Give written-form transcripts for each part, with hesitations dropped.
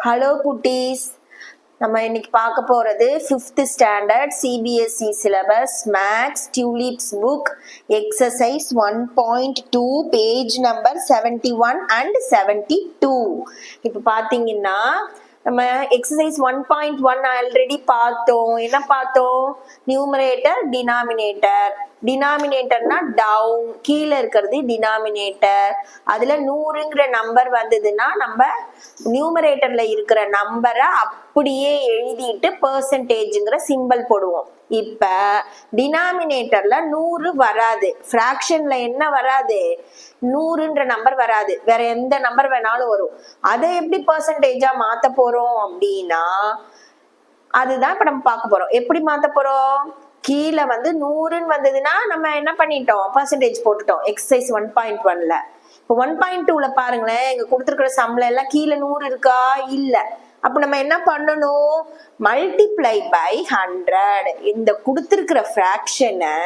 Hello குட்டீஸ், நம்ம இன்னைக்கு பார்க்க போறது 5th standard CBSE syllabus maths tulips book exercise 1.2 page number 71 and 72. இப்போ பார்த்தீங்கன்னா நம்ம எக்ஸசைஸ் 1.1 ஆல்ரெடி பார்த்தோம். என்ன பார்த்தோம்? Numerator denominator. டினாமினேட்டர்னா டவுன், கீழே இருக்கிறது டினாமினேட்டர். அதுல 100ங்கிற நம்பர் வந்ததுன்னா நம்ம நியூமரேட்டர்ல இருக்கிற நம்பரை அப்படியே எழுதிட்டு பெர்சன்டேஜ்ங்கிற சிம்பிள் போடுவோம். இப்ப டினாமினேட்டர்ல 100 வராது, ஃபிராக்ஷன்ல என்ன வராது, 100ன்ற நம்பர் வராது, வேற எந்த நம்பர் வேணாலும் வரும். அதை எப்படி பெர்சன்டேஜா மாத்த போறோம் அப்படின்னா அதுதான் இப்ப நம்ம பார்க்க போறோம். எப்படி மாத்த போறோம்? கீழே வந்து 100ன்னு வந்ததுன்னா நம்ம என்ன பண்ணிட்டோம், பர்சன்டேஜ் போட்டுட்டோம் எக்ஸசைஸ் 1.1ல. இப்போ 1.2ல பாருங்களேன், இங்க கொடுத்துருக்கிற சம்ல எல்லாம் கீழே 100 இருக்கா? இல்ல. அப்ப நம்ம என்ன பண்ணணும்? Multiply by 100. இந்த கொடுத்துருக்கிற ஃபிராக்ஷனை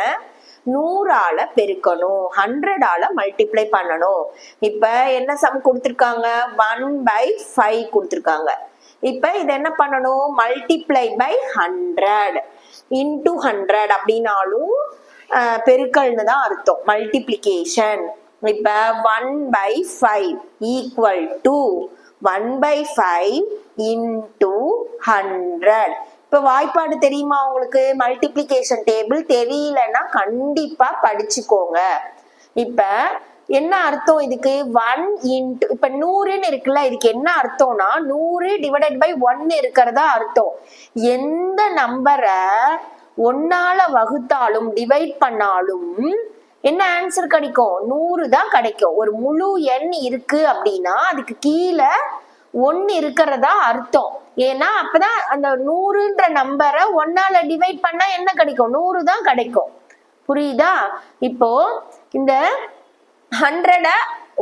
100ஆல பெருக்கணும், 100ஆல மல்டிப்ளை பண்ணணும். இப்ப என்ன சம் கொடுத்துருக்காங்க? 1/5 கொடுத்துருக்காங்க. இப்ப இதை என்ன பண்ணணும்? மல்டிப்ளை பை 100 இன்டூ 100 அப்படின்னாலும் பெருக்கல்னு தான் அர்த்தம், மல்டிப்ளிகேஷன். இப்ப 1/5 ஈக்குவல் டு 1/5 இன்டூ 100. இப்ப வாய்ப்பாடு தெரியுமா உங்களுக்கு? மல்டிப்ளிகேஷன் டேபிள் தெரியலன்னா கண்டிப்பா படிச்சுக்கோங்க. இப்ப என்ன அர்த்தம் இதுக்கு? 1 இன்டூ, இப்ப 100ன்னு இருக்குல்ல, இதுக்கு என்ன அர்த்தம்னா 100 டிவைடட் பை 1 இருக்கிறதா அர்த்தம். எந்த நம்பரை 1ஆல வகுத்தாலும் டிவைட் பண்ணாலும் என்ன ஆன்சர் கிடைக்கும்? 100 தான் கிடைக்கும். ஒரு முழு எண் இருக்கு அப்படின்னா அதுக்கு கீழே 1 இருக்கிறதா அர்த்தம். ஏன்னா அப்பதான் அந்த 100ன்ற நம்பரை 1ஆல டிவைட் பண்ணா என்ன கிடைக்கும்? 100 தான் கிடைக்கும். புரியுதா? இப்போ இந்த 100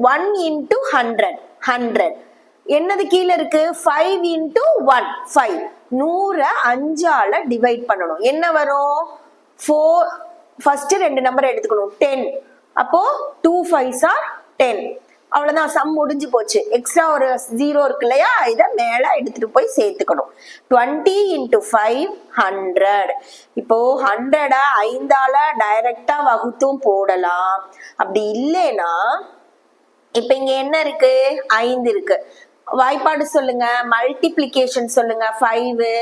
1 இன்டூ 100 என்னது கீழே இருக்கு? 5 இன்டூ 1 5. 100 5ஆல டிவைட் பண்ணணும். என்ன வரும்? 4. ஃபர்ஸ்ட் 2 நம்பர் எடுத்துக்கணும், 10. அப்போ 2 5s are 10. அவ்வளவுதான், சம் முடிஞ்சு போச்சு. எக்ஸ்ட்ரா ஒரு 0 இருக்கு இல்லையா, இதை மேல எடுத்துட்டு போய் சேர்த்துக்கணும். 20 இன்டூ 5 100. இப்போ 100 5ஆல டைரக்டா வகுத்தும் போடலாம். அப்படி இல்லைன்னா இப்ப இங்க என்ன இருக்கு? 5 இருக்கு. வாய்ப்பாடு சொல்லுங்க, மல்டிப்ளிகேஷன் சொல்லுங்க. 5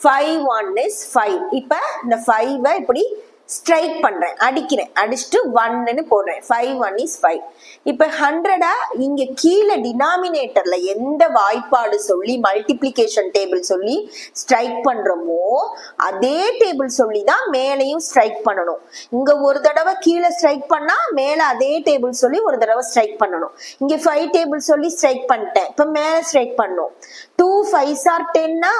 5 1 is 5. இப்ப இந்த 5 இப்படி ஸ்ட்ரைக் பண்றேன், அடிக்கிறேன், அடிச்சுட்டு 1ன்னு போடுறேன். 5 1 is 5. இப்ப 100 இங்க கீழே டினாமினேட்டர்ல எந்த வாய்ப்பாடு சொல்லி மல்டிப்ளிகேஷன் டேபிள் சொல்லி ஸ்ட்ரைக் பண்றோமோ அதே டேபிள் சொல்லி தான் மேலையும் ஸ்ட்ரைக் பண்ணணும். இங்க ஒரு தடவை கீழே ஸ்ட்ரைக் பண்ணா மேல அதே டேபிள் சொல்லி ஒரு தடவை ஸ்ட்ரைக் பண்ணணும். இங்க 5 டேபிள் சொல்லி ஸ்ட்ரைக் பண்ணிட்டேன், இப்ப மேல ஸ்ட்ரைக் பண்ணும். 2 5s are 10னா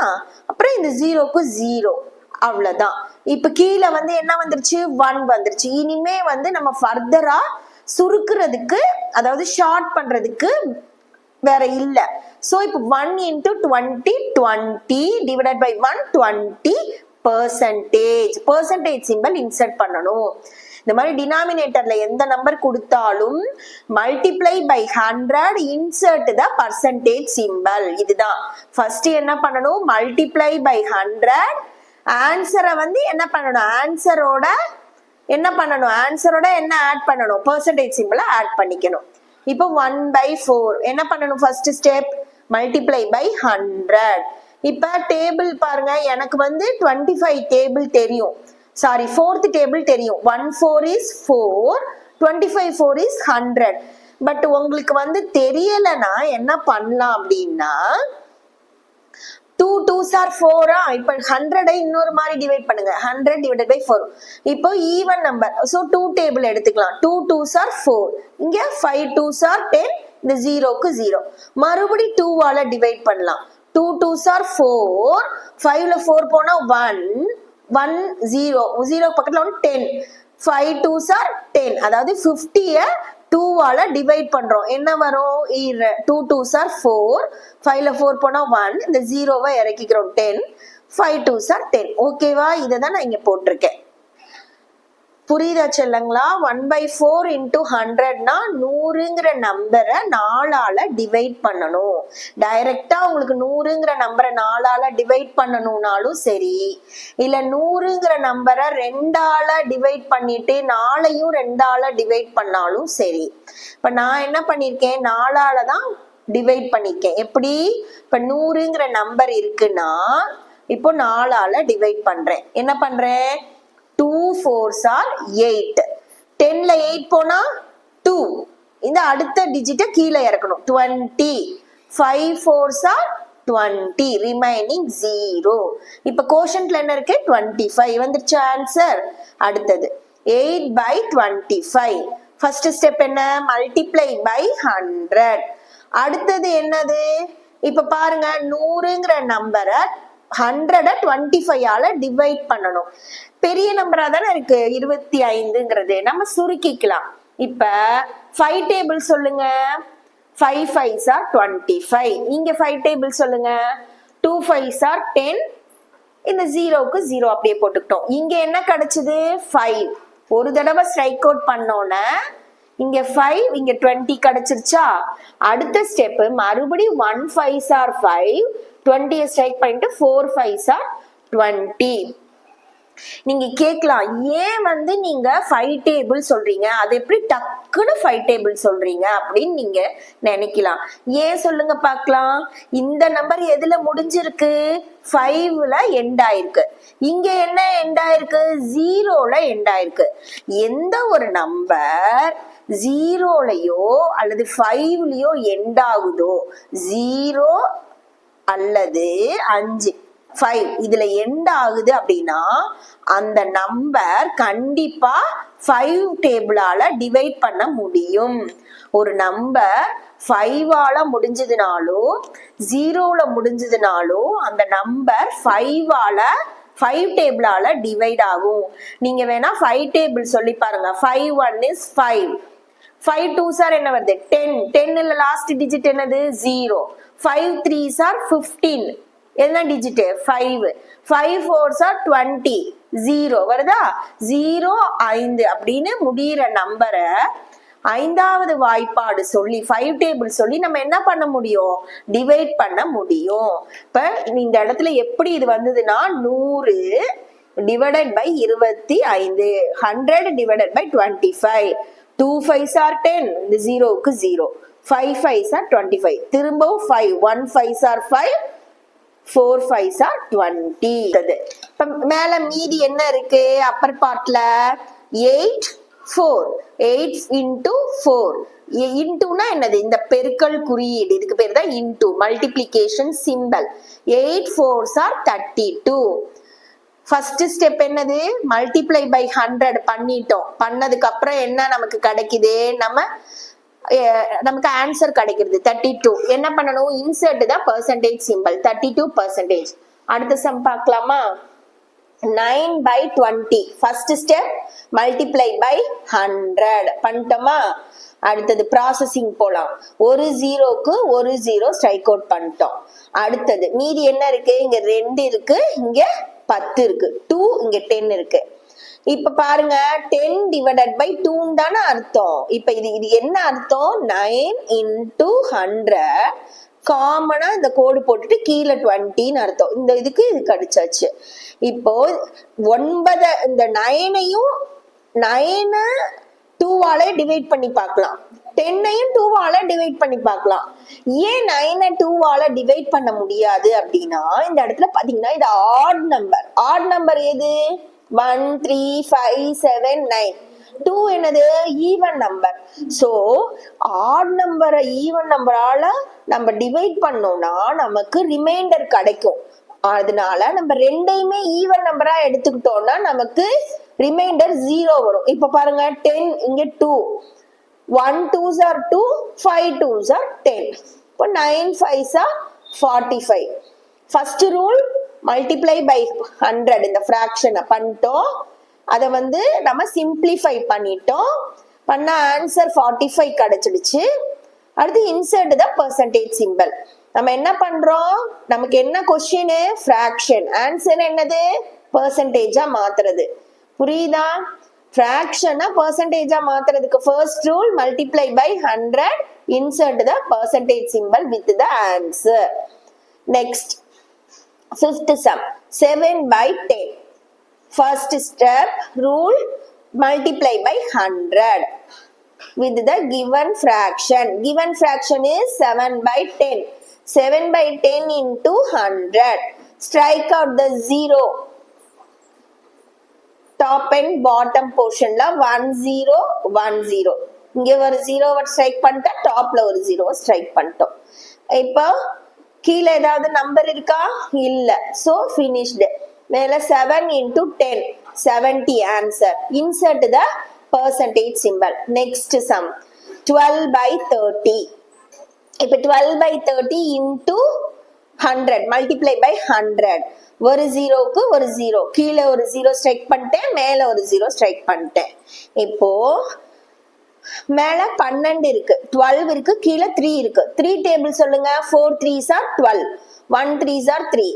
அப்புறம் இந்த 0க்கு 0, அவ்வளவுதான். இப்ப கீழே வந்து என்ன வந்துருச்சு? 1 வந்துருச்சு. இனிமே வந்து நம்ம ஃபர்தரா சுருக்குறதுக்கு, அதாவது ஷார்ட் பண்றதுக்கு வேற இல்ல. சோ இப்ப 1 into 20 20 divided by 1 20 percentage simple insert பண்ணணும். இந்த மாதிரி டினாமினேட்டர்ல எந்த நம்பர் கொடுத்தாலும் multiply by 100 insert the percentage simple. இதுதான் ஃபர்ஸ்ட் என்ன பண்ணணும்? Multiply by 100. ஆன்சரை வந்து என்ன பண்ணணும்? ஆன்சரோட என்ன ஆட் பண்ணணும்? பெர்சன்டேஜ் சிம்பிளை ஆட் பண்ணிக்கணும். இப்போ 1/4 என்ன பண்ணணும்? First step multiply by 100. இப்ப டேபிள் பாருங்க, எனக்கு வந்து 25 டேபிள் தெரியும், சாரி 4th டேபிள் தெரியும். 1 4 is 4, 25 4 is 100. பட் உங்களுக்கு வந்து தெரியலன்னா என்ன பண்ணலாம் அப்படின்னா 2 2s are 4. இப்ப 100 இன்னொரு மாதிரி டிவைட் பண்ணுங்க, 100 டிவைடட் பை 4. இப்போ ஈவன் நம்பர், சோ 2 டேபிள் எடுத்துக்கலாம். 2 2s are 4, இங்க 5 2s are 10, இந்த 0க்கு 0. மறுபடி 2ஆல டிவைட் பண்ணலாம். 2 2s are 4, 5ல 4 போனா 1 1 0, 0 பக்கத்துல 10. 5 2s are 10, அதாவது 50ய 2ஆல டிவைட் பண்றோம். என்ன வரும்? 2 2s are 4, 5ல 4 போனா 1, இந்த 0வை இறக்கிக்கிறோம் 10. 5 2s are 10. ஓகேவா? இதை தான் நான் இங்க போட்டிருக்கேன். புரியுதா செல்லங்களா? 1/4 into 100னா 100ங்கிற நம்பரை 4ஆல டிவைட் பண்ணணும். டைரக்டா உங்களுக்கு 100ங்கிற நம்பரை 4ஆல டிவைட் பண்ணணும்னாலும் சரி, இல்ல 100ங்கிற நம்பரை 2ஆல டிவைட் பண்ணிட்டு 4ஐயும் 2ஆல டிவைட் பண்ணாலும் சரி. இப்ப நான் என்ன பண்ணிருக்கேன், 4ஆல தான் டிவைட் பண்ணிருக்கேன். எப்படி? இப்ப 100ங்கிற நம்பர் இருக்குன்னா இப்போ 4ஆல டிவைட் பண்றேன். என்ன பண்றேன்? 2 4s are 8. 10ல 8 போனா 2. இந்த அடுத்த டிஜிட்டை கீழே இறக்கணும். 20. 5 4s are 20. ரிமைனிங் 0. இப்ப கோஷன்ட்ல என்ன இருக்கு? 25 வந்துருச்சு ஆன்சர். அடுத்தது 8/25. ஃபர்ஸ்ட் ஸ்டெப் என்ன? Multiply by 100. அடுத்தது என்னது? இப்ப பாருங்க, 100ங்கிற நம்பரை 100 25ஆல டிவைட் பண்ணணும். பெரிய நம்பரா தானே இருக்கு 25ங்கிறது, நம்ம சுருக்கிக்கலாம். இப்ப 5 டேபிள் சொல்லுங்க. 5 5s are 25. இங்க 5 டேபிள் சொல்லுங்க. 2 5s are 10. இந்த 0க்கு 0 அப்படியே போட்டுக்கிட்டோம். இங்க என்ன கிடைச்சது? 5. ஒரு தடவை ஸ்ட்ரைக் அவுட் பண்ணோன்னே இங்க 5 இங்க 20 கிடைச்சிருச்சா? அடுத்த ஸ்டெப் மறுபடியும் 1 5s are 5. 20 ஸ்ட்ரைக் பண்ணிட்டு 4 5s are 20. நீங்க கேட்கலாம், ஏன் வந்து நீங்க 5 டேபிள் சொல்றீங்க, அது எப்படி டக்குன்னு 5 டேபிள் சொல்றீங்க அப்படின்னு நீங்க நினைக்கலாம். ஏன் சொல்லுங்க பார்க்கலாம். இந்த நம்பர் எதுல முடிஞ்சிருக்கு? 5ல எண்ட் ஆயிருக்கு. இங்க என்ன எண்ட் ஆயிருக்கு? 0ல எண்ட் ஆயிருக்கு. எந்த ஒரு நம்பர் 0லயோ அல்லது 5லயோ எண்ட் ஆகுதோ, 0 அல்லது 5 5 இதுல எண்ட் ஆகுது அப்படின்னா அந்த நம்பர் கண்டிப்பா 5 டேபிளால டிவைட் பண்ண முடியும். ஒரு நம்பர் 5ஆல முடிஞ்சதுனாலோ 0ல முடிஞ்சதுனாலோ அந்த நம்பர் 5 டேபிளால டிவைட் ஆகும். நீங்க வேணா 5 டேபிள் சொல்லி பாருங்க. 5 1 is 5. 5 2s are என்ன வருது? 10. 10ல லாஸ்ட் டிஜிட் என்னது? 0. 5 3s are 15. என்ன டிஜிட்? 5. 5 4s are 20. 0 வருதா? 0 5 அப்படின்னு முடிகிற நம்பரை 5வது வாய்ப்பாடு சொல்லி 5 டேபிள் சொல்லி நம்ம என்ன பண்ண முடியும்? டிவைட் பண்ண முடியும். இப்ப இந்த இடத்துல எப்படி இது வந்ததுன்னா 100 divided by 25, 100 divided by 25. 2 5s are 10. இந்த 0க்கு 0. 5 5s are 25. திரும்பவும் 5. 1 5s are 5. 4 5s are 20. இப்ப மேல மீதி என்ன இருக்கு? அப்பர் பார்ட்ல 8 4. 8 into 4. இன்டூனா என்னது? இந்த பெருக்கல் குறியீடு, இதுக்கு பேர் தான் into, multiplication symbol. 8 4s are 32. First step என்னது? மல்டிப்ளை பை 100 பண்ணிட்டோம். பண்ணதுக்கு அப்புறம் என்ன நமக்கு கிடைக்குது? நமக்கு ஆன்சர் கிடைக்கிறது 32. என்ன பண்ணணும்? இன்சர்ட் தான் பெர்சன்டேஜ் சிம்பல், 32%. அடுத்த சம் பார்க்கலாமா? 9/20. ஃபர்ஸ்ட் ஸ்டெப் மல்டிப்ளை பை 100 பண்ணிட்டோமா? அடுத்தது ப்ராசஸிங் போலாம். ஒரு 0க்கு ஒரு 0 ஸ்ட்ரைக் அவுட் பண்ணிட்டோம். அடுத்தது மீதி என்ன இருக்கு? இங்க 2 இருக்கு, இங்க 10 இருக்கு, 2 இங்க 10 இருக்கு. இப்ப பாருங்க, 10 டிவைடட் பை 2 தானே அர்த்தம். இப்ப இது என்ன அர்த்தம்? 9 into 100. காமனா இந்த கோடு போட்டுட்டு கீழே 20ன்னு அர்த்தம். இந்த இதுக்கு இது கிடைச்சாச்சு. இப்போ 9 இந்த 9ஐயும் 9 2ஆல டிவைட் பண்ணி பார்க்கலாம். 10ஐயும் 2ஆல டிவைட் பண்ணி பார்க்கலாம். ஏன் 9 2ஆல டிவைட் பண்ண முடியாது அப்படின்னா, இந்த இடத்துல பாத்தீங்கன்னா இது ஆட் நம்பர். ஆட் நம்பர் எது? 1 3 5 7 9. 2 என்னது? Even number. சோ ஆட் நம்பரை ஈவன் நம்பரால நம்ம டிவைட் பண்ணோம்னா நமக்கு ரிமைண்டர் கிடைக்கும். அதனால நம்ம ரெண்டையுமே ஈவன் நம்பரா எடுத்துக்கிட்டோம்னா நமக்கு ரிமைண்டர் 0 வரும். இப்ப பாருங்க, 10 இங்க 2. 1 2s are 2. 5 2s are 10. இப்போ 9 5s are 45. First rule multiply by 100. இந்த ஃபிராக்ஷனை பண்ணிட்டோம். அதை வந்து நம்ம சிம்பிளிஃபை பண்ணிட்டோம். பண்ண ஆன்சர் 45 கிடைச்சிடுச்சு. அடுத்து இன்சர்ட் த பெர்சன்டேஜ் சிம்பல். நம்ம என்ன பண்றோம்? நமக்கு என்ன கொஸ்டின்? ஃபிராக்ஷன். ஆன்சர் என்னது? பெர்சன்டேஜா மாத்துறது. புரியுதா? fraction percentage மாத்துறதுக்கு first rule multiply by 100, insert the percentage symbol with the answer. Next, fifth sum, 7 by 10. First step, rule multiply by 100 with the given fraction. Given fraction is 7 by 10. 7 by 10 into 100. Strike out the 0. Top and bottom portion la 1 0 1 0. இங்க ஒரு 0 strike பண்ணிட்டா டாப்ல ஒரு 0 strike பண்ணிட்டோம். இப்போ கீழ ஏதாவது number இருக்கா? இல்ல. So finished. மேல 7 into 10 70 answer. Insert the percentage symbol. Next sum 12 by 30. இப்ப 12 by 30 into 100 multiply by 100. ஒரு 0க்கு ஒரு 0, கீழ ஒரு 0 ஸ்ட்ரைக் பண்ணிட்டேன், மேல ஒரு 0 ஸ்ட்ரைக் பண்ணிட்டேன். இப்போ மேல 12 இருக்கு, 12 இருக்கு, கீழ 3 இருக்கு. 3 டேபிள் சொல்லுங்க. 4 3s are 12, 1 3s are 3.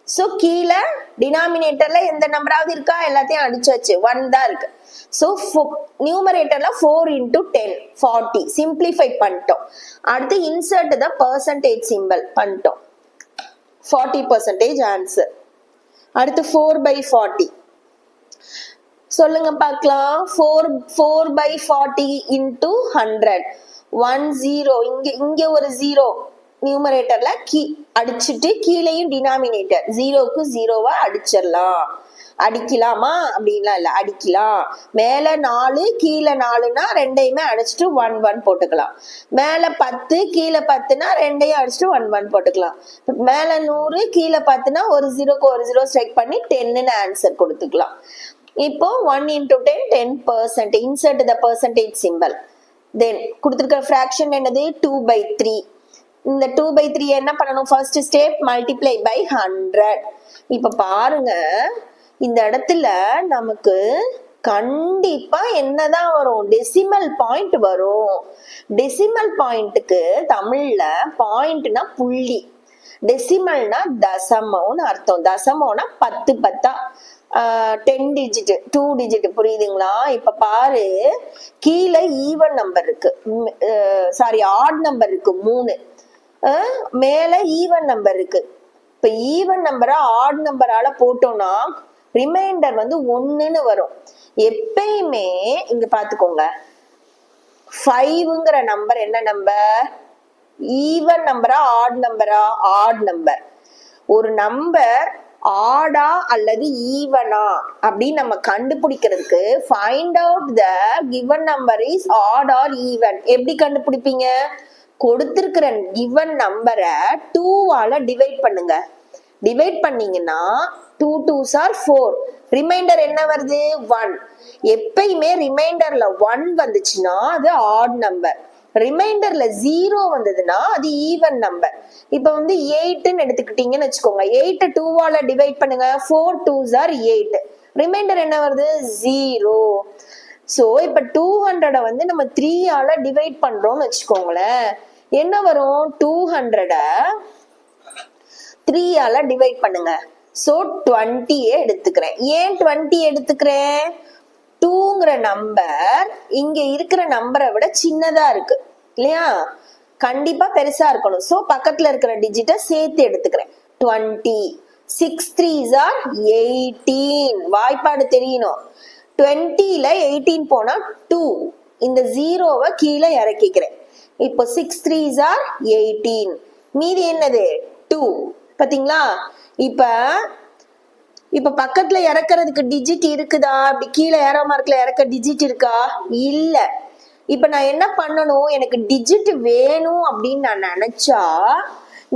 So கீழ டினாமினேட்டர்ல எந்த நம்பராவது இருக்கா? எல்லாத்தையும் அடிச்சாச்சு, 1 தான் இருக்கு. சோ நியூமரேட்டர்ல 4 into 10 40 சிம்பிளிஃபை பண்ணிட்டோம். அடுத்து இன்சர்ட் த percentage symbol பண்ணிட்டோம். 40% ஆன்சர். அடுத்து 4 by 40 சொல்லுங்க பார்க்கலாம். 4 by 40 into 100 1 0. இங்க ஒரு 0 நியூமரேட்டர்ல அடிச்சுட்டு கீழேயும் டினாமினேட்டர் 0க்கு 0வா அடிச்சிடலாம். அடிக்கலாமா? அப்படின்லாம் இல்ல, அடிக்கலாம். மேல 4 கீழ 4னா ரெண்டையுமே அடிச்சுட்டு 1 1 போட்டுக்கலாம். மேல 10 கீழ 10னா ரெண்டையும் அடிச்சுட்டு 1 1 போட்டுக்கலாம். மேல 100 கீழ 10னா ஒரு 0க்கு ஒரு 0 ஸ்ட்ரைக் பண்ணி 10ன்னு ஆன்சர் கொடுத்துக்கலாம். இப்போ 1 into 10 10%. insert the percentage symbol. then கொடுத்திருக்கிற fraction என்னது? 2 by 3. இந்த 2 by 3 என்ன பண்ணணும்? first step multiply by 100. இப்ப பாருங்க, இந்த இடத்துல நமக்கு கண்டிப்பா என்னதான் வரும்? டெசிமல் பாயிண்ட் வரும். டெசிமல் பாயிண்ட்டுக்கு தமிழ்ல பாயிண்ட்னா புள்ளி, டெசிமல்னா தசமம்னு அர்த்தம். தசமம்னா 10 10 10 டிஜிட் 2 டிஜிட். புரியுதுங்களா? இப்ப பாரு, கீழே ஈவன் நம்பர் இருக்கு, சாரி ஆட் நம்பர் இருக்கு 3, மேல ஈவன் நம்பர் இருக்கு. இப்ப ஈவன் நம்பரை ஆட் நம்பரால போட்டோம்னா ரிமைண்டர் வந்து 1ன்னு வரும். எப்பயுமே இங்க பாத்துக்கோங்க, 5ங்கிற நம்பர் என்ன நம்பர்? ஈவன் நம்பரா ஆட் நம்பரா? Odd number. ஒரு நம்பர் ஆடா அல்லது ஈவனா அப்படின்னு நம்ம கண்டுபிடிக்கிறதுக்கு find out the given number is odd or even. எப்படி கண்டுபிடிப்பீங்க? கொடுத்திருக்கிற கிவன் நம்பரை 2ஆல டிவைட் பண்ணுங்க. டிவைட் பண்ணீங்கன்னா 2 2s are 4. ரிமைண்டர் என்ன வருது? 1. எப்பயுமே ரிமைண்டர்ல 1 வந்துச்சுன்னா அது ஆட் நம்பர். ரிமைண்டர்ல 0 வந்ததுன்னா அது ஈவன் நம்பர். இப்ப வந்து 8ன்னு எடுத்துக்கிட்டீங்கன்னு வச்சுக்கோங்க. 8 2ஆல டிவைட் பண்ணுங்க. 4 2s are 8. ரிமைண்டர் என்ன வருது? 0. சோ இப்ப 200 வந்து நம்ம 3ஆல டிவைட் பண்றோம்னு வச்சுக்கோங்களேன். என்ன வரும்? 200 3ஆல டிவைட் பண்ணுங்க. சோ 20 எடுத்துக்கிறேன். ஏன் 20 எடுத்துக்கிறேன்? 2ங்கிற நம்பர் இங்க இருக்கிற நம்பரை விட சின்னதா இருக்கு இல்லையா? கண்டிப்பா பெருசா இருக்கணும். சோ பக்கத்துல இருக்கிற டிஜிட்டை சேர்த்து எடுத்துக்கிறேன். 20. 6 3s are 18. வாய்ப்பாடு தெரியணும். 20ல 18 போனா 2. இந்த 0வை கீழே இறக்கிக்கிறேன். இப்போ 6 3s are 18. மீதி என்னது? 2. பாத்தீங்களா? இப்ப பக்கத்துல இறக்குறதுக்கு டிஜிட் இருக்குதா? அப்படி கீழே ஏரோ மார்க்ல இறக்க டிஜிட் இருக்கா? இல்ல. இப்ப நான் என்ன பண்ணணும்? எனக்கு டிஜிட் வேணும் அப்படின்னு நான் நினைச்சா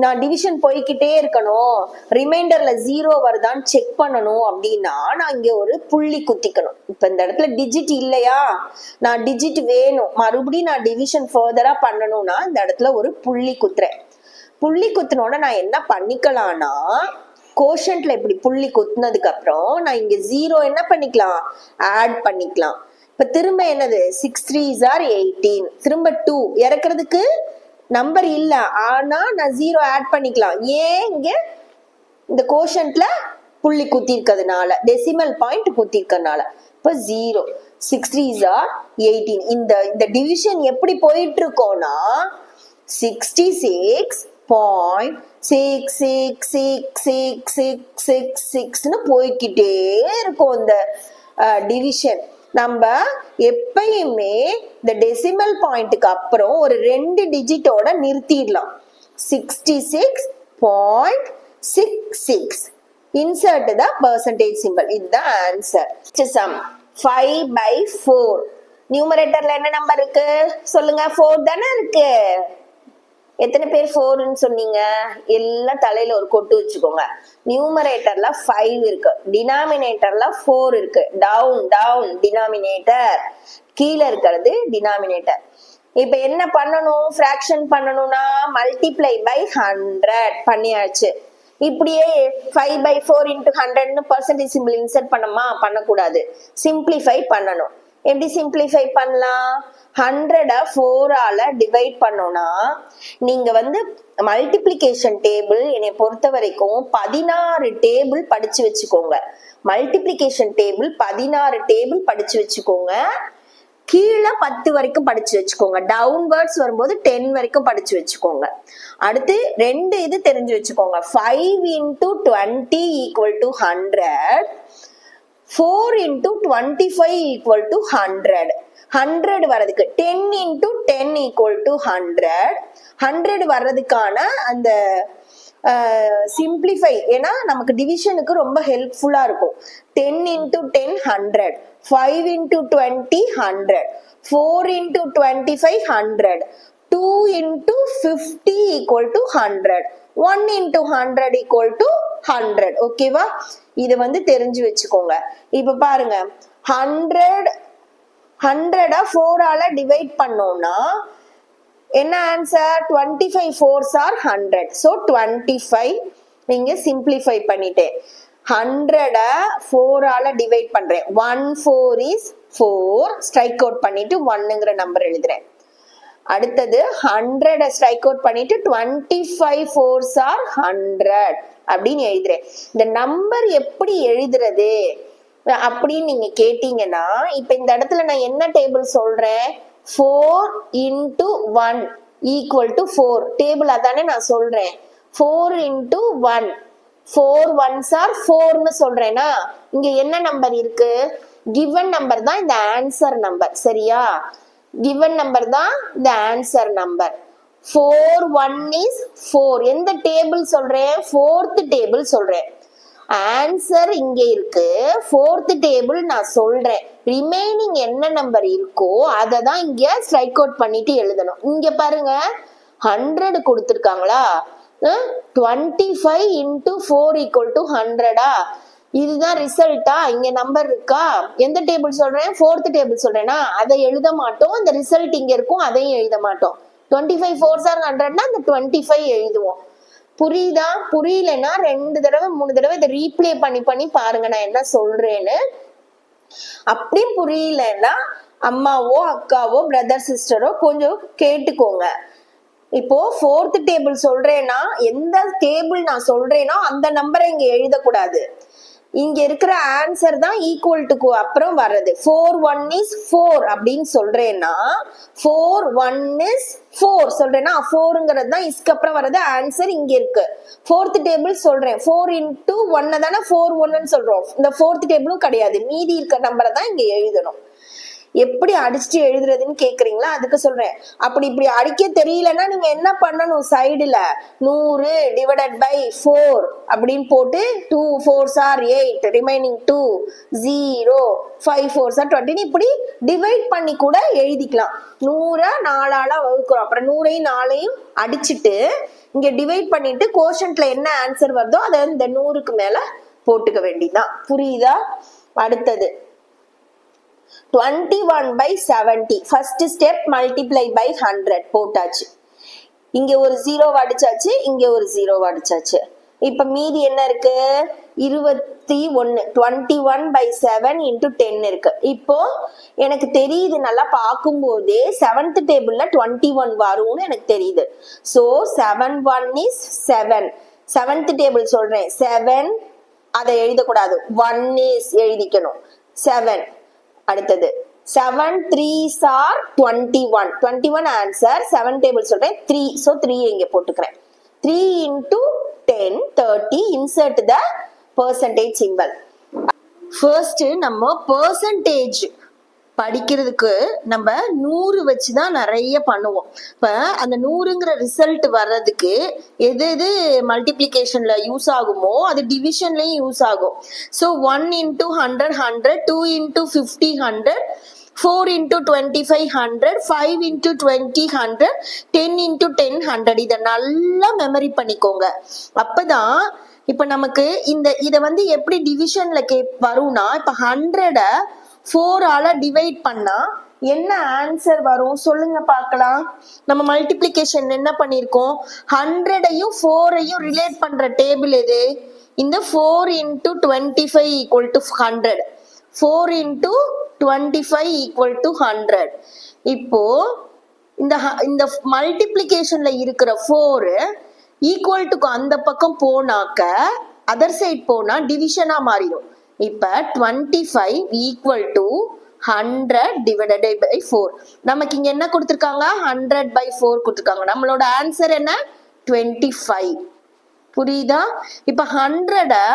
நான் டிவிஷன் போய்கிட்டே இருக்கணும். ரிமைண்டர்ல 0 வருதான்னு செக் பண்ணணும் அப்படின்னா நான் இங்க ஒரு புள்ளி குத்திக்கணும். இப்ப இந்த இடத்துல டிஜிட் இல்லையா? நான் டிஜிட் வேணும், மறுபடியும் நான் டிவிஷன் ஃபர்தரா பண்ணணும்னா இந்த இடத்துல ஒரு புள்ளி குத்துறேன். புள்ளி குத்துனோட நான் என்ன பண்ணிக்கலாம்னா, கோஷன்ட்ல இப்படி புள்ளி குத்துனதுக்கு அப்புறம் நான் இங்க 0 என்ன பண்ணிக்கலாம்? ஆட் பண்ணிக்கலாம். இப்ப திரும்ப என்னது? 6 3s are 18. திரும்ப 2 இறக்குறதுக்கு நம்பர் இல்ல, ஆனா நான் 0 ஆட் பண்ணிக்கலாம். ஏன்? இங்க இந்த கோஷன்ட்ல புள்ளி குத்தி இருக்கிறதுனால, டெசிமல் பாயிண்ட் குத்தி இருக்கிறதுனால. இப்ப 0 6 3s are 18. இந்த டிவிஷன் எப்படி போயிட்டு இருக்கோம்னா 66.6666666 போய்கிட்டே இருக்கும் இந்த டிவிஷன். நம்ம எப்பயுமே இந்த டெசிமல் பாயிண்ட்டுக்கு அப்புறம் ஒரு 2 டிஜிட்டோட நிறுத்திடலாம். 66.66. insert the percentage symbol. இதுதான் ஆன்சர். sum 5/4. நியூமரேட்டர்ல என்ன நம்பர் இருக்கு சொல்லுங்க? 4 தானே இருக்கு. எத்தனை பேர் 4ன்னு சொன்னீங்க? எல்லாம் தலையில ஒரு கொட்டு வச்சுக்கோங்க. நியூமரேட்டர்ல 5 இருக்கு, டினாமினேட்டர்ல 4 இருக்கு. டவுன் டவுன் டினாமினேட்டர், கீழே இருக்கிறது டினாமினேட்டர். இப்ப என்ன பண்ணணும்? ஃபிராக்ஷன் பண்ணணும்னா மல்டிப்ளை பை 100 பண்ணியாச்சு. இப்படியே 5/4 into 100 percentage symbol இன்சர்ட் பண்ணக்கூடாது. சிம்பிளிஃபை பண்ணணும். எப்படி சிம்பிளிஃபை பண்ணலாம்? 100 4ஆல டிவைட் பண்ணோம்னா நீங்க மல்டிப்ளிகேஷன் டேபிள் என்னை பொறுத்த வரைக்கும் 16 டேபிள் படிச்சு வச்சுக்கோங்க. மல்டிப்ளிகேஷன் டேபிள் 16 டேபிள் படிச்சு வச்சுக்கோங்க. கீழே 10 வரைக்கும் படிச்சு வச்சுக்கோங்க. டவுன்வர்ட்ஸ் வரும்போது 10 வரைக்கும் படிச்சு வச்சுக்கோங்க. அடுத்து 2 இது தெரிஞ்சு வச்சுக்கோங்க. 5 into 20 equal to 100. 4 into 25 equal to 100. 100 வர்றதுக்கு 10 into 10 equal to 100. 100 வர்றதுக்கான அந்த சிம்பிளிஃபை, ஏன்னா நமக்கு டிவிஷனுக்கு ரொம்ப ஹெல்ப்ஃபுல்லா இருக்கும். 10 into 10 100, 5 into 20 100, 4 into 25 100, 2 into 50 equal to 100, 1 into 100 equal to 100. ஓகேவா? இது தெரிஞ்சு வச்சுக்கோங்க. இப்ப பாருங்க, 100 4ஆல டிவைட் பண்ணோம்னா என்ன ஆன்சர்? 25 4s are 100. So 25 நீங்க சிம்பிளிஃபை பண்ணிட்டேன். 100 4ஆல டிவைட் பண்றேன். 1 4 is 4. ஸ்ட்ரைக் அவுட் பண்ணிட்டு 1ங்கிற நம்பர் எழுதுறேன். அடுத்தது 100 ஸ்ட்ரைக் அவுட் பண்ணிட்டு 25 4s are 100 அப்படின்னு எழுதுறேன். இந்த நம்பர் எப்படி எழுதுறது அப்படின்னு நீங்க கேட்டீங்கன்னா, இப்ப இந்த இடத்துல நான் என்ன டேபிள் சொல்றேன்? 4 into 1 equal to 4. டேபிள் அதானே நான் சொல்றேன். 4 into 1, 4 1s are 4ன்னு சொல்றேன்னா இங்க என்ன நம்பர் இருக்கு? given நம்பர் தான் இந்த ஆன்சர் நம்பர். சரியா? given நம்பர் தான் இந்த ஆன்சர் நம்பர். 4 1 is 4. எந்த டேபிள் சொல்றேன்? 4th டேபிள் சொல்றேன். ஆன்சர் இங்க இருக்கு. 4th டேபிள் நான் சொல்றேன். ரிமைனிங் என்ன நம்பர் இருக்கோ அதை தான் இங்க ஸ்ட்ரைக் அவுட் பண்ணிட்டு எழுதணும். இங்க பாருங்க, 100 கொடுத்துருக்காங்களா? 25 into 4 equal to 100. இதுதான் ரிசல்ட்டா? இங்க நம்பர் இருக்கா? எந்த டேபிள் சொல்றேன்? 4th டேபிள் சொல்றேன்னா அதை எழுத மாட்டோம். இந்த ரிசல்ட் இங்க இருக்கும், அதையும் எழுத மாட்டோம். 25 4s are 100னா இந்த 25 எழுதுவோம். புரியுதா? புரியலன்னா 2 தடவை 3 தடவை இதை ரீப்ளே பண்ணி பாருங்க நான் என்ன சொல்றேன்னு. அப்படி புரியலன்னா அம்மாவோ அக்காவோ பிரதர் சிஸ்டரோ கொஞ்சம் கேட்டுக்கோங்க. இப்போ 4th டேபிள் சொல்றேன்னா எந்த டேபிள் நான் சொல்றேனோ அந்த நம்பரை இங்க எழுதக்கூடாது. இங்க இருக்கிற ஆன்சர் தான் ஈக்குவல் டு அப்புறம் வர்றது. 4 1 is 4 அப்படின்னு சொல்றேன்னா 4 1 is 4 சொல்றேன்னா 4ங்கிறது தான் இஸ்க்கு அப்புறம் வர்றது ஆன்சர் இங்க இருக்கு. 4th டேபிள் சொல்றேன். 4 into 1 தானே 4 1ன்னு சொல்றோம். இந்த 4th டேபிளும் கிடையாது. மீதி இருக்க நம்பரை தான் இங்க எழுதணும். எப்படி அடிச்சுட்டு எழுதுறதுன்னு கேக்குறீங்களா? அதுக்கு சொல்றேன். அப்படி இப்படி அடிக்க தெரியலன்னா நீங்க என்ன பண்ணணும்? சைடுல 100 divided by 4 அப்படின்னு போட்டு 2 4s are 8, remaining 2, 0, 5 4s are 20 இப்படி டிவைட் பண்ணி கூட எழுதிக்கலாம். 100 4ஆல வகுக்கிறோம். அப்புறம் 100ஐயும் 4ஐயும் அடிச்சுட்டு இங்க டிவைட் பண்ணிட்டு கோஷன்ட்ல என்ன ஆன்சர் வருதோ அதை இந்த 100க்கு மேல போட்டுக்க வேண்டியதுதான். புரியுதா? அடுத்தது 21/70. ஃபர்ஸ்ட் ஸ்டெப் மல்டிப்ளை பை 100 போட்டாச்சு. இங்க ஒரு 0 அடிச்சாச்சு, இங்க ஒரு 0 அடிச்சாச்சு. இப்ப மீதி என்ன இருக்கு? 21. 21/7 into 10 இருக்கு. இப்போ எனக்கு தெரியுது, நல்லா பார்க்கும் போதே 7th டேபிள்ல 21 வரும்னு எனக்கு தெரியுது. So 7 1 is 7. 7th டேபிள் சொல்றேன். 7 அதை எழுதக்கூடாது, 1 is எழுதிக்கணும். 7. அடுத்தது 7 3s are 21. 21 answer. 7 table சொல்றேன் 3. So 3 இங்க போட்டுக்கிறேன். 3 into 10 30. Insert the percentage symbol. First நம்ம percentage படிக்கிறதுக்கு நம்ம 100 வச்சுதான் நிறைய பண்ணுவோம். இப்ப அந்த 100ங்கிற ரிசல்ட் வர்றதுக்கு எது எது மல்டிப்ளிகேஷன்ல யூஸ் ஆகுமோ அது டிவிஷன்லயும் யூஸ் ஆகும். So 1 into 100 100, 2 into 50 100, 4 into 25 100, 5 into 20 100, 10 into 10 100. இதை நல்லா மெமரி பண்ணிக்கோங்க. அப்பதான் இப்ப நமக்கு இத எப்படி டிவிஷன்ல வரும்னா, இப்ப 100 4 டிவைட் பண்ணா என்ன ஆன்சர் வரும் சொல்லுங்க பார்க்கலாம். நம்ம மல்டிப்ளிகேஷன் என்ன பண்ணிருக்கோம், 100ஐயும் 4ஐயும் ரிலேட் பண்ற டேபிள் எது, இந்த 4 into 25 equal to 100, 4 into 25 equal to 100. இப்போ இந்த மல்டிப்ளிகேஷன்ல இருக்கிற 4 ஈக்குவல் டு அந்த பக்கம் போனாக்க அதர் சைட் போனா டிவிஷனா மாறிடும். இப்ப 25 equal to 100 divided by 4. நமக்கு இங்க என்ன கொடுத்திருக்காங்க, 100 by 4 கொடுத்திருக்காங்க. நம்மளோட ஆன்சர் என்ன, 25. புரியுதா? இப்ப 100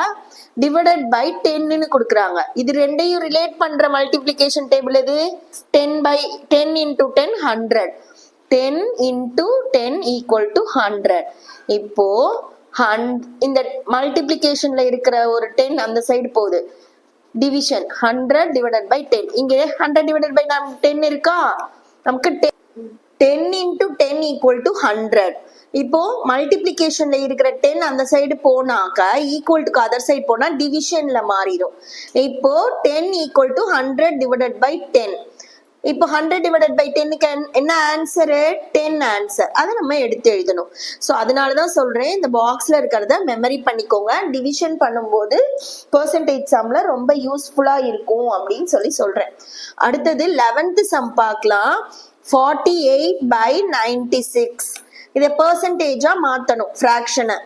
divided by 10 கொடுக்குறாங்க. இது ரெண்டையும் ரிலேட் பண்ற மல்டிப்ளிகேஷன் டேபிள் எது, 10 into 10 100, 10 into 10 equal to 100. இப்போ இந்த மல்டிப்ளிகேஷன்ல இருக்கிற ஒரு 10 அந்த சைடு போகுது, டிவிஷன் 100 divided by 10. இங்க 100 divided by 10 இருக்கா, நமக்கு 10 into 10 equal to 100. இப்போ மல்டிப்ளிகேஷன்ல இருக்கிற 10 அந்த சைடு போனாக்க ஈக்குவல் டு அதர் சைடு போனா டிவிஷன்ல மாறிடும். இப்போ 10 equal to 100 divided by 10. இப்போ 100 divided by 10க்கு என்ன ஆன்சர், 10 ஆன்சர். அதை நம்ம எடுத்து எழுதணும். ஸோ அதனாலதான் சொல்றேன், இந்த பாக்ஸ்ல இருக்கிறத மெமரி பண்ணிக்கோங்க. டிவிஷன் பண்ணும்போது பெர்சன்டேஜ் சம்ல ரொம்ப யூஸ்ஃபுல்லா இருக்கும் அப்படின்னு சொல்றேன். அடுத்தது 11th சம் பார்க்கலாம். 48 by 96. இதை பெர்சன்டேஜா மாத்தணும், ஃபிராக்ஷனை.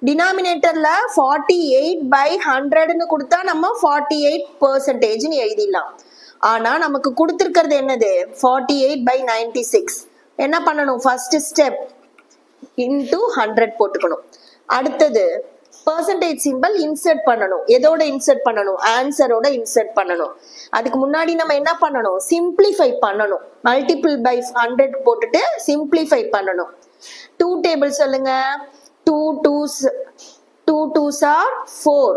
டினாமினேட்டர்ல 48 by 100ன்னு கொடுத்தா நம்ம 48% எழுதிடலாம். ஆனா நமக்கு கொடுத்திருக்கிறது என்னது, 48 by 96. என்ன பண்ணணும், ஃபர்ஸ்ட் ஸ்டெப் இன்டு 100 போட்டுக்கணும். அடுத்தது பெர்சன்டேஜ் சிம்பிள் இன்சர்ட் பண்ணணும். எதோட இன்சர்ட் பண்ணணும், ஆன்சரோட இன்சர்ட் பண்ணணும். அதுக்கு முன்னாடி நம்ம என்ன பண்ணணும், சிம்பிளிஃபை பண்ணணும். மல்டிபிள் பை 100 போட்டுட்டு சிம்பிளிஃபை பண்ணணும். 2 டேபிள் சொல்லுங்க. 2 2s are 4,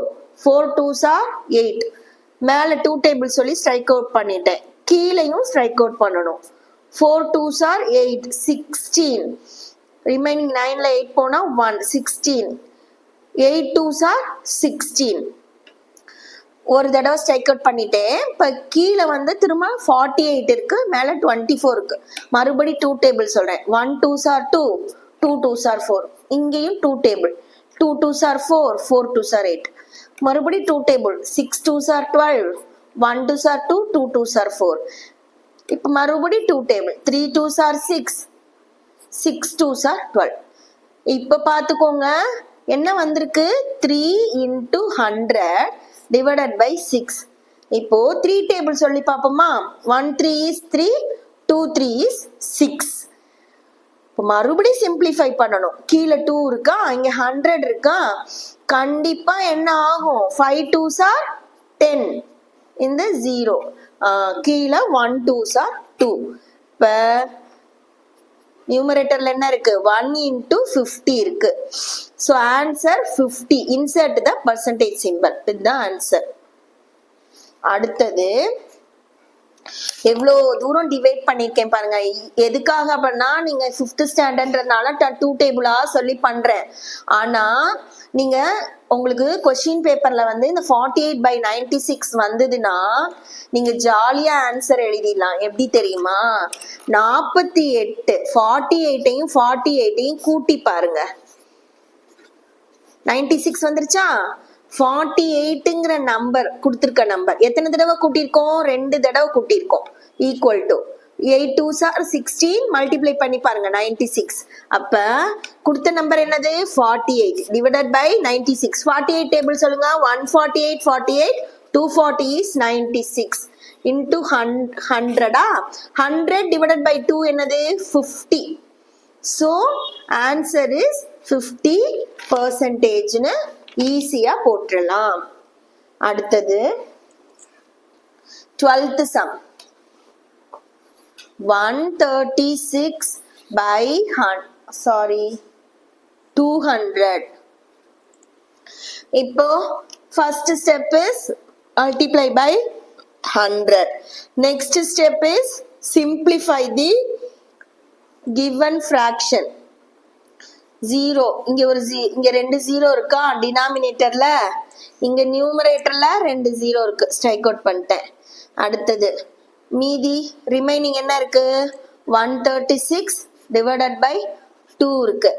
4 2s are 8. மேல 2 டேபிள் சொல்லி ஸ்ட்ரைக் அவுட் பண்ணிட்டேன், கீழையும் ஸ்ட்ரைக் அவுட் பண்ணணும். 4 2s are 8, 16. ரிமைனிங் 9ல 8 போனா 1, 16. 8 2s are 16. ஒரு தடவை ஸ்ட்ரைக் அவுட் பண்ணிட்டேன். இப்ப கீழே திரும்ப 48 இருக்கு, மேல 24 இருக்கு. மறுபடி 2 டேபிள் சொல்றேன். 1 2s are 2, 2 2s are 4. இங்கேயும் 2 table. 2 2s are 4, 4 2s are 8. மறுபடி 2 table. 6 2s are 12, 1 2s are 2, 2 2s are 4. இப்ப மறுபடி 2 table. 3 2s are 6, 6 2s are 12. இப்ப பாத்துக்கோங்க என்ன வந்திருக்கு, 3 into 100 divided by 6. இப்போ 3 டேபிள் சொல்லி பாப்போமா. 1 3 is 3, 2 3 is 6. இப்போ மறுபடியும் சிம்பிளிஃபை பண்ணணும். கீழே 2 இருக்கா, இங்க 100 இருக்கா, கண்டிப்பா என்ன ஆகும், 5 2s are 10, இந்த 0. கீழே 1 2s are 2. இப்ப நியூமரேட்டர்ல என்ன இருக்கு, 1 into 50 இருக்கு. So answer 50. Insert the percentage simple. இதுதான் ஆன்சர். அடுத்தது எவ்வளோ தூரம் டிவைட் பண்ணிருக்கேன் பாருங்க. எதுக்காக அப்படின்னா, நீங்க 5th ஸ்டாண்டர்ட்ன்றதுனால 2 டேபிளா சொல்லி பண்றேன். ஆனா நீங்க உங்களுக்கு கொஸ்டின் பேப்பர்ல இந்த 48 by 96 வந்ததுன்னா நீங்க ஜாலியா ஆன்சர் எழுதிடலாம். எப்படி தெரியுமா, 48 48ஐயும் 48ஐயும் கூட்டி பாருங்க. 96 வந்துருச்சா, 48ங்கிற நம்பர் கொடுத்திருக்க நம்பர் எத்தனை தடவை கூட்டியிருக்கோம், 2 தடவை கூட்டியிருக்கோம். Equal to 8 2s are 16, multiply பண்ணி பாருங்க 96. அப்ப கொடுத்த நம்பர் என்னது, 48 டிவைடட் பை 96. 48 டேபிள் சொல்லுங்க. 148 48, 240 is 96. into 100. 100 divided by 2 என்னது 50. So answer is 50% னு ஈஸியா போட்டுறலாம். அடுத்தது 12th sum. 136 by 200. இப்போ first step is multiply by 100. Next step is simplify the given fraction. 0 இங்க ரெண்டு 0 இருக்கா டினாமினேட்டர்ல, இங்க நியூமரேட்டர்ல ரெண்டு 0 இருக்கு, ஸ்ட்ரைக் அவுட் பண்ணிட்டேன். அடுத்தது மீதி ரிமைனிங் என்ன இருக்கு 136 divided by 2 இருக்கு.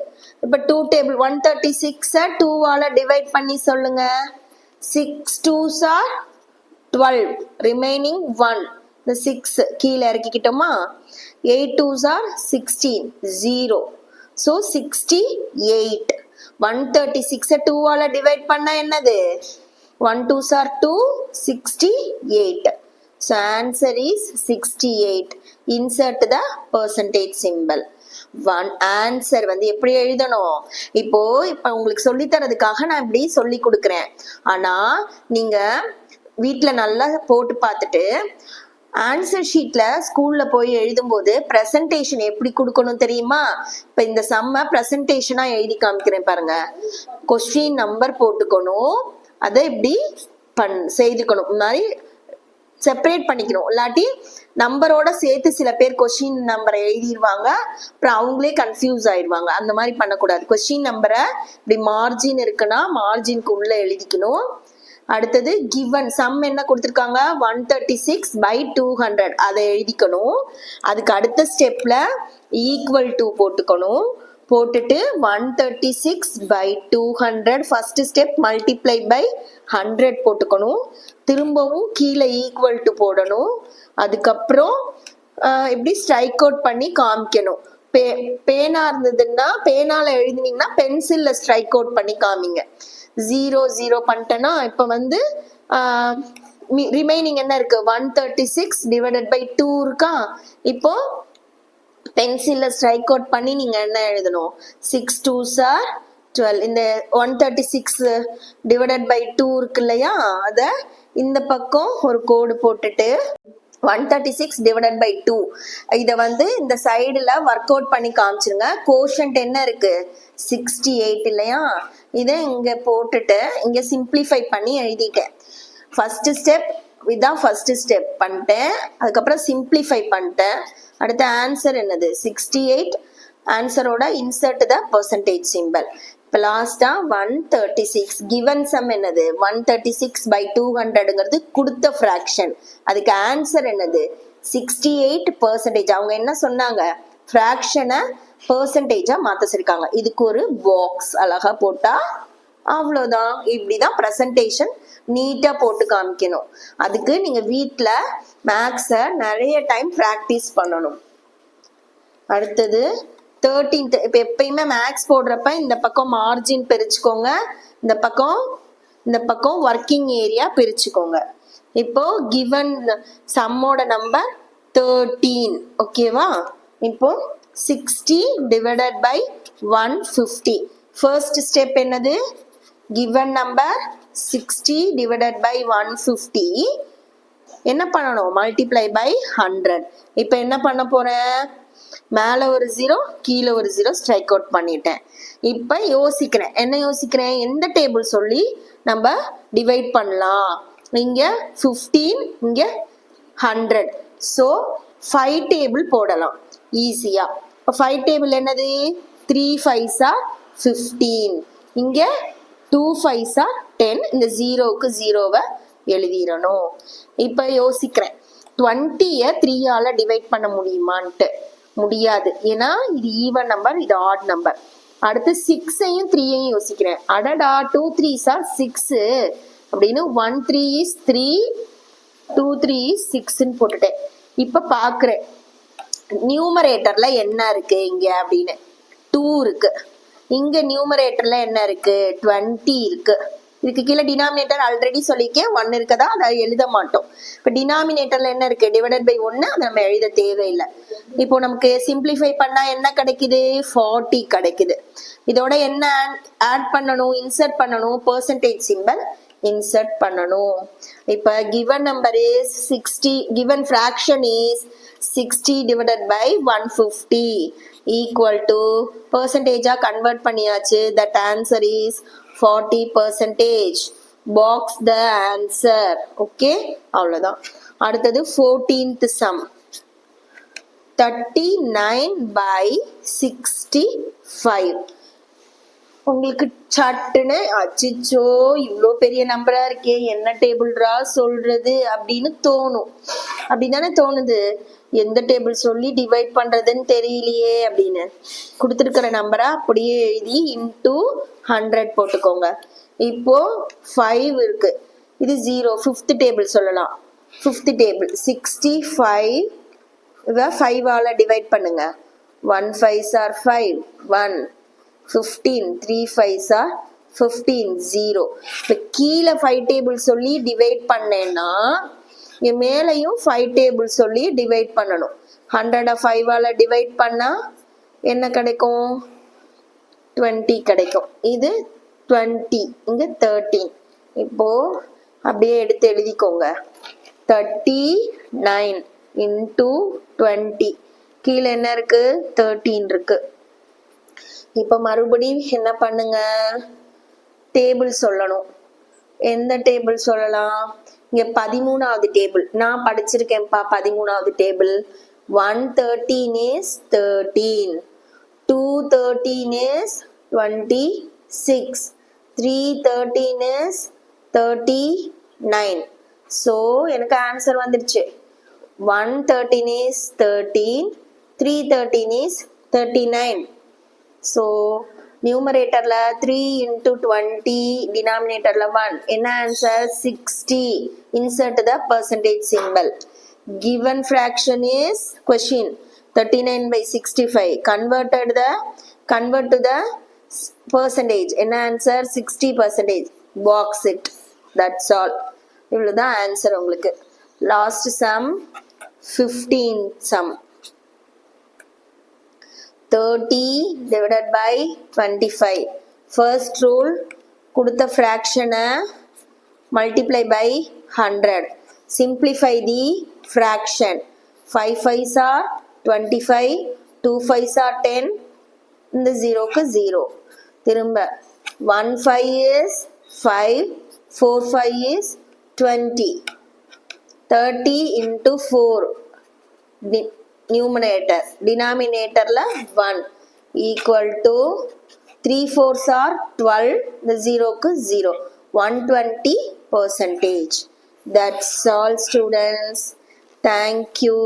இப்ப 2 டேபிள் 136 2 ஆல டிவைட் பண்ணி சொல்லுங்க. 6 2s are 12, remaining 1. இந்த 6 கீழே இறக்கிக்கிட்டோமா. 8 2s are 16, 0. So 68. 136 2 ஆல டிவைட் பண்ணா என்னது 1 2s are 2, 68. So answer is 68. Insert the percentage symbol. One answer வந்து எப்படி எழுதணும், இப்போ உங்களுக்கு சொல்லி தரதுக்காக நான் இப்படி சொல்லி கொடுக்குறேன். ஆனா நீங்க வீட்ல நல்லா போட்டு பார்த்துட்டு ஆன்சர் ஷீட்ல ஸ்கூல்ல போய் எழுதும் போது பிரசன்டேஷன் எப்படி கொடுக்கணும் தெரியுமா? இப்ப இந்த சம்ம பிரசன்டேஷனா எழுதி காமிக்கிறேன் பாருங்க. கொஸ்டின் நம்பர் போட்டுக்கணும், அதை இப்படி செய்துக்கணும். இந்த மாதிரி செப்பரேட் பண்ணிக்கணும். இல்லாட்டி நம்பரோட சேர்த்து சில பேர் கொஸ்டின் நம்பரை எழுதிடுவாங்க, அப்புறம் அவங்களே கன்ஃபியூஸ் ஆயிடுவாங்க. அந்த மாதிரி பண்ணக்கூடாது. கொஸ்டின் நம்பரை இப்படி மார்ஜின் இருக்குன்னா மார்ஜினுக்கு உள்ள எழுதிக்கணும். அடுத்தது கிவன் சம் என்ன கொடுத்துருக்காங்க 136 by 200 அதை எழுதிக்கணும். அதுக்கு அடுத்த ஸ்டெப்ல ஈக்குவல் டு போட்டுக்கணும். போட்டுட்டு 136 by 200 first step multiply by 100 போட்டுக்கணும். திரும்பவும் கீழே ஈக்குவல் டு போடணும். அதுக்கப்புறம் இப்படி ஸ்ட்ரைக் அவுட் பண்ணி காமிக்கணும். பேனா இருந்ததுன்னா பேனால எழுதினீங்கன்னா பென்சில்ல ஸ்ட்ரைக் அவுட் பண்ணி காமிங்க. 0 0 பண்ணிட்டேன்னா இப்ப வந்து ரிமைனிங் என்ன இருக்கு 136 divided by 2 இருக்கா. இப்போ பென்சில்ல ஸ்ட்ரைக் அவுட் பண்ணி நீங்க என்ன எழுதணும் 6 2s are 12. இந்த 136 divided by 2 இருக்கு இல்லையா, அத இந்த பக்கம் ஒரு கோடு போட்டுட்டு 136 divided by 2 இத வந்து இந்த சைடுல ஒர்க் அவுட் பண்ணி காமிச்சிருங்க. கோஷன்ட் என்ன இருக்கு 68 இல்லையா, இத இங்க போட்டுட்டு இங்க சிம்பிளிஃபை பண்ணி எழுதிட்டேன். ஃபர்ஸ்ட் ஸ்டெப் இதான் ஃபர்ஸ்ட் ஸ்டெப் பண்ணிட்டேன். அதுக்கப்புறம் சிம்பிளிஃபை பண்ணிட்டேன். அடுத்த ஆன்சர் என்னது 68. ஆன்சரோட இன்சர்ட் த பெர்சன்டேஜ் சிம்பிள். இப்போ லாஸ்டா 136 கிவன் சம் என்னது 136 by 200ங்கிறது கொடுத்த ஃபிராக்ஷன். அதுக்கு ஆன்சர் என்னது 68%. அவங்க என்ன சொன்னாங்க ஃபிராக்ஷனை பெர்சன்டேஜா மாத்த சொல்லிருக்காங்க. இதுக்கு ஒரு பாக்ஸ் அழகா போட்டா அவ்வளவுதான். இப்படிதான் பிரசன்டேஷன் நீட்டா போட்டு காமிக்கணும். அதுக்கு நீங்க வீட்ல மேக்ஸ நிறைய டைம் பிராக்டிஸ் பண்ணணும். அடுத்தது 13th. இப்ப எப்பயுமே மேக்ஸ் போடுறப்ப இந்த பக்கம் மார்ஜின் பிரிச்சுக்கோங்க, இந்த பக்கம் ஒர்க்கிங் ஏரியா பிரிச்சுக்கோங்க. இப்போ கிவன் சம்மோட நம்பர் 13. ஓகேவா? இப்போ 60 divided by 150. ஃபர்ஸ்ட் ஸ்டெப் என்னது given number 60 divided by 150 என்ன பண்ணணும் மல்டிப்ளை பை 100. இப்போ என்ன பண்ண போறேன், மேல ஒரு 0 கீழே ஒரு 0 ஸ்ட்ரைக் அவுட் பண்ணிட்டேன். இப்போ யோசிக்கிறேன், என்ன யோசிக்கிறேன், எந்த டேபிள் சொல்லி நம்ம டிவைட் பண்ணலாம். இங்க 15, இங்க 100. ஸோ 5 டேபிள் போடலாம் ஈஸியா. இப்போ 5 டேபிள் என்னது 3 5s are 15, இங்க 2 5s are 10. இந்த 0க்கு 0வை எழுதிடணும். இப்ப யோசிக்கிறேன் 20ய 3 ஆல டிவைட் பண்ண முடியுமான்ட்டு. முடியாது, ஏன்னா இது ஈவன் நம்பர், இது ஆட் நம்பர். அடுத்து 6ஐயும் 3ஐயும் யோசிக்கிறேன். அடடா 2 3s are 6 அப்படின்னு 1 3 is 3, 2 3 is 6ன்னு போட்டுட்டேன். இப்ப பாக்குறேன் நியூமரேட்டர்ல என்ன இருக்கு இங்க அப்படின்னு 2 இருக்கு. இங்க நியூமரேட்டர்ல என்ன இருக்கு 20 இருக்கு. இதுக்கு கீழே டினாமினேட்டர் ஆல்ரெடி சொல்லிக்கேன் 1 இருக்கதா அதை எழுத மாட்டோம். இப்போ டினாமினேட்டர்ல என்ன இருக்கு, டிவைடட் பை 1, அதை நம்ம எழுத தேவையில்லை. இப்போ நமக்கு சிம்பிளிஃபை பண்ணா என்ன கிடைக்குது, 40 கிடைக்குது. இதோட என்ன ஆட் பண்ணணும், இன்சர்ட் பண்ணணும், பெர்சன்டேஜ் சிம்பல் insert பண்ணணும். இப்ப given number is 60, given fraction is 60 divided by 150 equal to percentage convert பண்ணியாச்சு. That answer is 40%. Box the answer. Okay, அவ்வளவுதான். அடுத்தது 14th sum. 39 by 65. உங்களுக்கு சட்டுன்னு அச்சிச்சோ இவ்வளோ பெரிய நம்பரா இருக்கே, என்ன டேபிள்ரா சொல்றது அப்படின்னு தோணும். அப்படிதானே தோணுது, எந்த டேபிள் சொல்லி டிவைட் பண்றதுன்னு தெரியலையே அப்படின்னு. கொடுத்துருக்கிற நம்பரை அப்படியே எழுதி இன்டூ 100 போட்டுக்கோங்க. இப்போ 5 இருக்கு, இது 0. 5th டேபிள் சொல்லலாம். 5th டேபிள் 65 5ஆல டிவைட் பண்ணுங்க. 1 5s are 5, 1 15, 3 5s are 15, 0. இப்போ கீழே 5 டேபிள் சொல்லி டிவைட் பண்ணேன்னா மேலையும் 5 டேபிள் சொல்லி டிவைட் பண்ணணும். 100 5ஆல டிவைட் பண்ணா என்ன கிடைக்கும், 20 கிடைக்கும். இது 20, இங்க 13. இப்போ அப்படியே எடுத்து எழுதிக்கோங்க. 39 into 20, கீழே என்ன இருக்கு, 13 இருக்கு. இப்போ மறுபடியும் என்ன பண்ணுங்க, டேபிள் சொல்லணும். எந்த டேபிள் சொல்லலாம், இங்க 13வது டேபிள் நான் படிச்சிருக்கேன்ப்பா. 13வது table 113 is 13, 213 is 26, 313 is 39. So எனக்கு ஆன்சர் வந்துருச்சு. 113 is 13, 313 is 39. So numeratorல 3 into 20, denominatorல 1. என்ன answer, 60. Insert the percentage symbol. Given fraction is question 39 by 65. Convert to the percentage. என்ன answer, 60%. Box it. That's all. இவ்வளவுதான் answer உங்களுக்கு. Last sum, 15th sum. 30 divided by 25. First rule, கொடுத்த fraction multiply by 100. Simplify the fraction. 5 5s are 25, 2 5s are 10, இந்த 0க்கு 0. திரும்ப 1 5 is 5, 4 5 is 20. 30 into 4 numerator, denominatorல 1 equal to 3 4s are 12, the 0க்கு 0, 120%. That's all students. Thank you.